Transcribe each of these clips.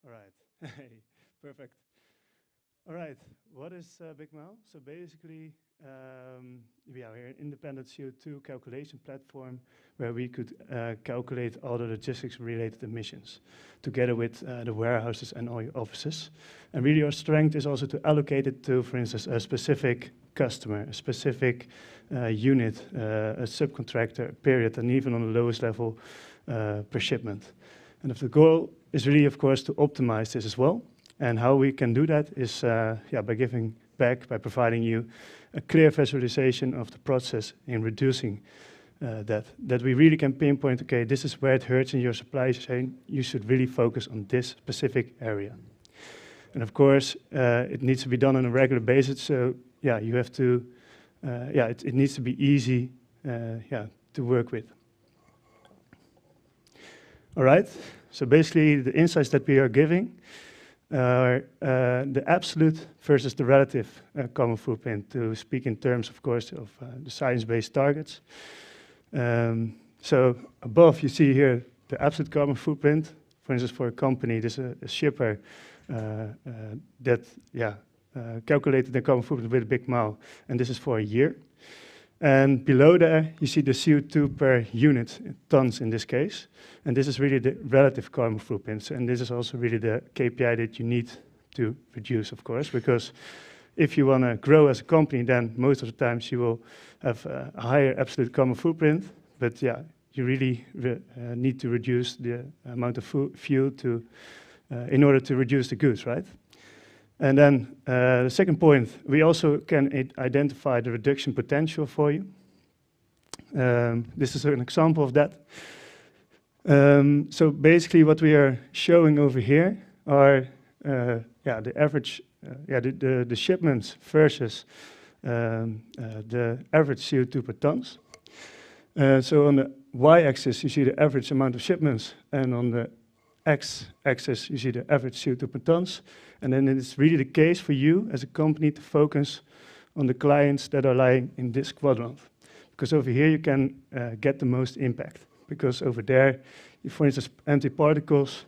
All right. Hey, perfect. All right. What is BigMile? So basically, we are an independent CO2 calculation platform where we could calculate all the logistics-related emissions together with the warehouses and all your offices. And really, our strength is also to allocate it to, for instance, a specific customer, a specific unit, a subcontractor, period, and even on the lowest level per shipment. And if the goal is really, of course, to optimize this as well. And how we can do that is by giving back, by providing you a clear visualization of the process in reducing that we really can pinpoint, okay, this is where it hurts in your supply chain. You should really focus on this specific area. And of course, it needs to be done on a regular basis. So yeah, you have to, it needs to be easy, to work with. All right, so basically the insights that we are giving are the absolute versus the relative carbon footprint, to speak in terms, of course, of the science-based targets. So above you see here the absolute carbon footprint. For instance, for a company, there's a shipper that calculated the carbon footprint with BigMile, and this is for a year. And below there, you see the CO2 per unit, tons in this case. And this is really the relative carbon footprint. And this is also really the KPI that you need to reduce, of course, because if you want to grow as a company, then most of the times you will have a higher absolute carbon footprint. But yeah, you really need to reduce the amount of fuel to, in order to reduce the goods, right? And then the second point, we also can identify the reduction potential for you. This is an example of that. So basically what we are showing over here are the average, the shipments versus the average CO2 per tons. So on the y-axis you see the average amount of shipments, and on the x-axis you see the average CO2 per tons. And then it's really the case for you as a company to focus on the clients that are lying in this quadrant. Because over here you can get the most impact. Because over there, for instance, anti-particles,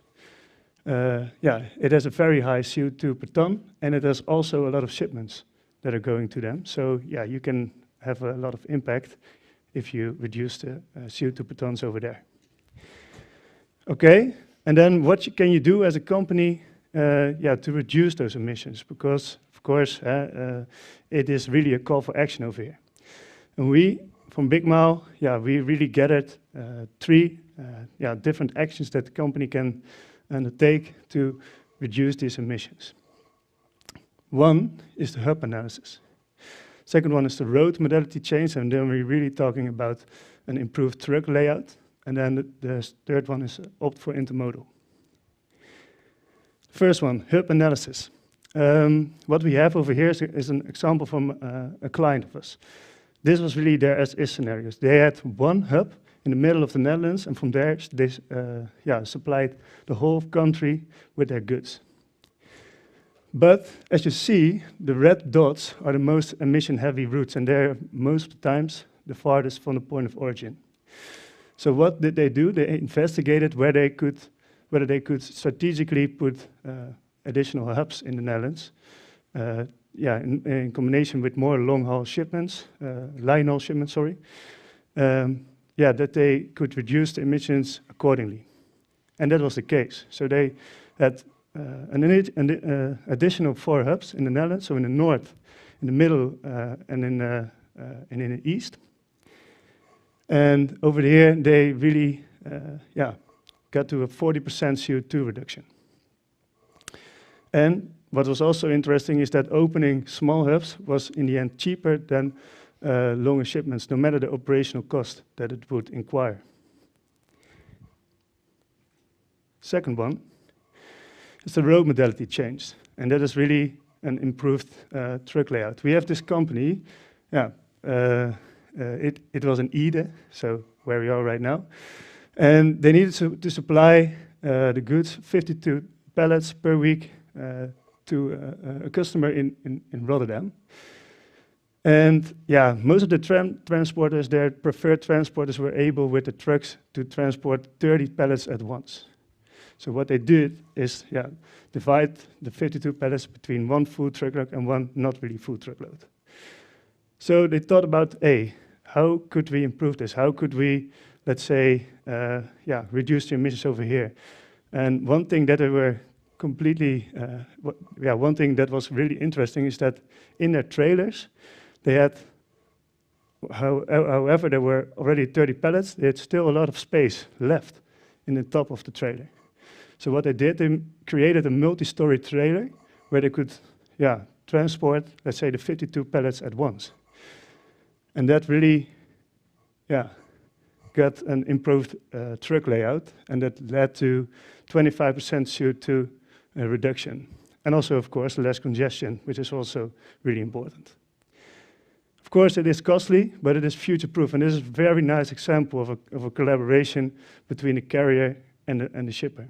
it has a very high CO2 per ton, and it has also a lot of shipments that are going to them. So yeah, you can have a lot of impact if you reduce the CO2 per tons over there. Okay, and then what can you do as a company to reduce those emissions? Because, of course, it is really a call for action over here. And we, from BigMile, we really gathered three different actions that the company can undertake to reduce these emissions. One is the hub analysis. Second one is the road modality change, and then we're really talking about an improved truck layout. And then the third one is opt for intermodal. First one, hub analysis. What we have over here is an example from a client of us. This was really their as-is scenarios. They had one hub in the middle of the Netherlands, and from there they supplied the whole country with their goods. But as you see, the red dots are the most emission-heavy routes, and they're most of the times the farthest from the point of origin. So what did they do? They investigated whether they could strategically put additional hubs in the Netherlands, in combination with more long-haul shipments, line-haul shipments, sorry, that they could reduce the emissions accordingly. And that was the case. So they had an additional 4 hubs in the Netherlands, so in the north, in the middle, and in the east. And over here, they really, got to a 40% CO2 reduction. And what was also interesting is that opening small hubs was in the end cheaper than longer shipments, no matter the operational cost that it would require. Second one is the road modality change, and that is really an improved truck layout. We have this company, it was in Ede, so where we are right now, and they needed to supply the goods, 52 pallets per week, to a customer in Rotterdam. And yeah, most of the transporters, their preferred transporters, were able with the trucks to transport 30 pallets at once. So what they did is divide the 52 pallets between one full truckload and one not really full truckload. So they thought about, how could we improve this? How could we, let's say, reduce the emissions over here? And one thing that they were one thing that was really interesting is that in their trailers, they had, however, there were already 30 pallets, they had still a lot of space left in the top of the trailer. So what they did, they created a multi-story trailer where they could, transport, let's say, the 52 pallets at once. And that really, got an improved truck layout, and that led to 25% CO2 reduction. And also, of course, less congestion, which is also really important. Of course, it is costly, but it is future-proof, and this is a very nice example of a collaboration between the carrier and the shipper.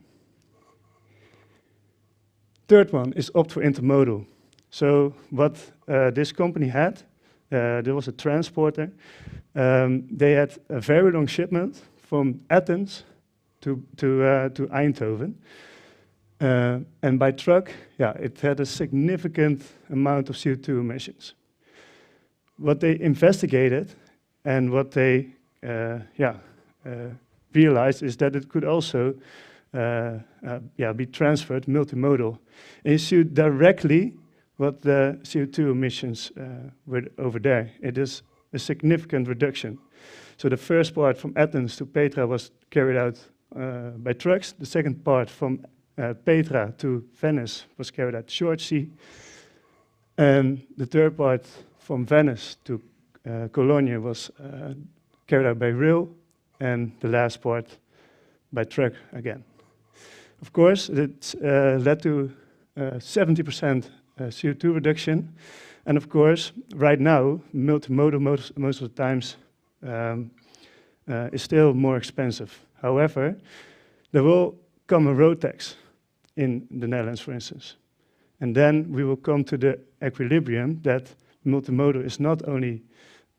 Third one is opt for intermodal. So what this company had, there was a transporter. They had a very long shipment from Athens to Eindhoven. And by truck, it had a significant amount of CO2 emissions. What they investigated and what they realized is that it could also be transferred multimodal. And you see directly what the CO2 emissions were over there. It is a significant reduction. So the first part from Athens to Petra was carried out by trucks. The second part from Petra to Venice was carried out short sea. And the third part from Venice to Cologne was carried out by rail. And the last part by truck again. Of course, it led to 70% CO2 reduction. And of course, right now, multimodal most of the times is still more expensive. However, there will come a road tax in the Netherlands, for instance. And then we will come to the equilibrium that multimodal is not only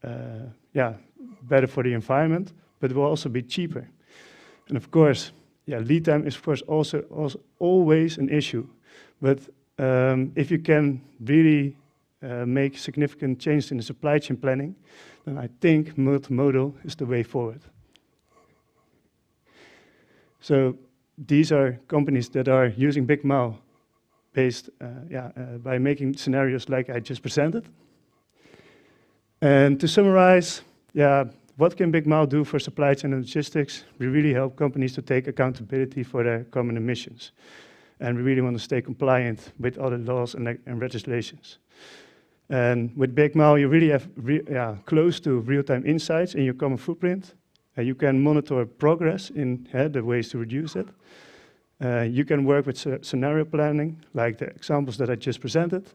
better for the environment, but it will also be cheaper. And of course, lead time is of course also always an issue. But if you can really make significant change in the supply chain planning, then I think multimodal is the way forward. So these are companies that are using BigMile based by making scenarios like I just presented. And to summarize, what can BigMile do for supply chain and logistics? We really help companies to take accountability for their common emissions. And we really want to stay compliant with all the laws and legislations. And with BigMile, you really have close to real-time insights in your common footprint. You can monitor progress in the ways to reduce it. You can work with scenario planning, like the examples that I just presented.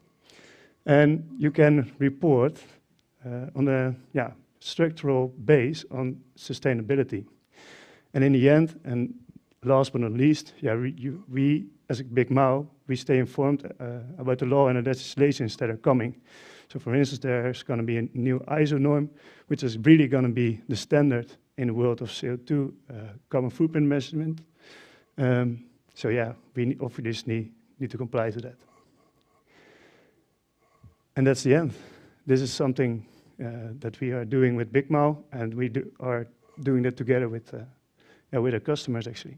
And you can report on a structural base on sustainability. And in the end, and last but not least, we as a BigMile, we stay informed about the law and the legislations that are coming. So for instance, there's going to be a new ISO norm, which is really going to be the standard in the world of CO2 common footprint measurement. We obviously need to comply to that. And that's the end. This is something that we are doing with BigMile, and we are doing that together with our customers, actually.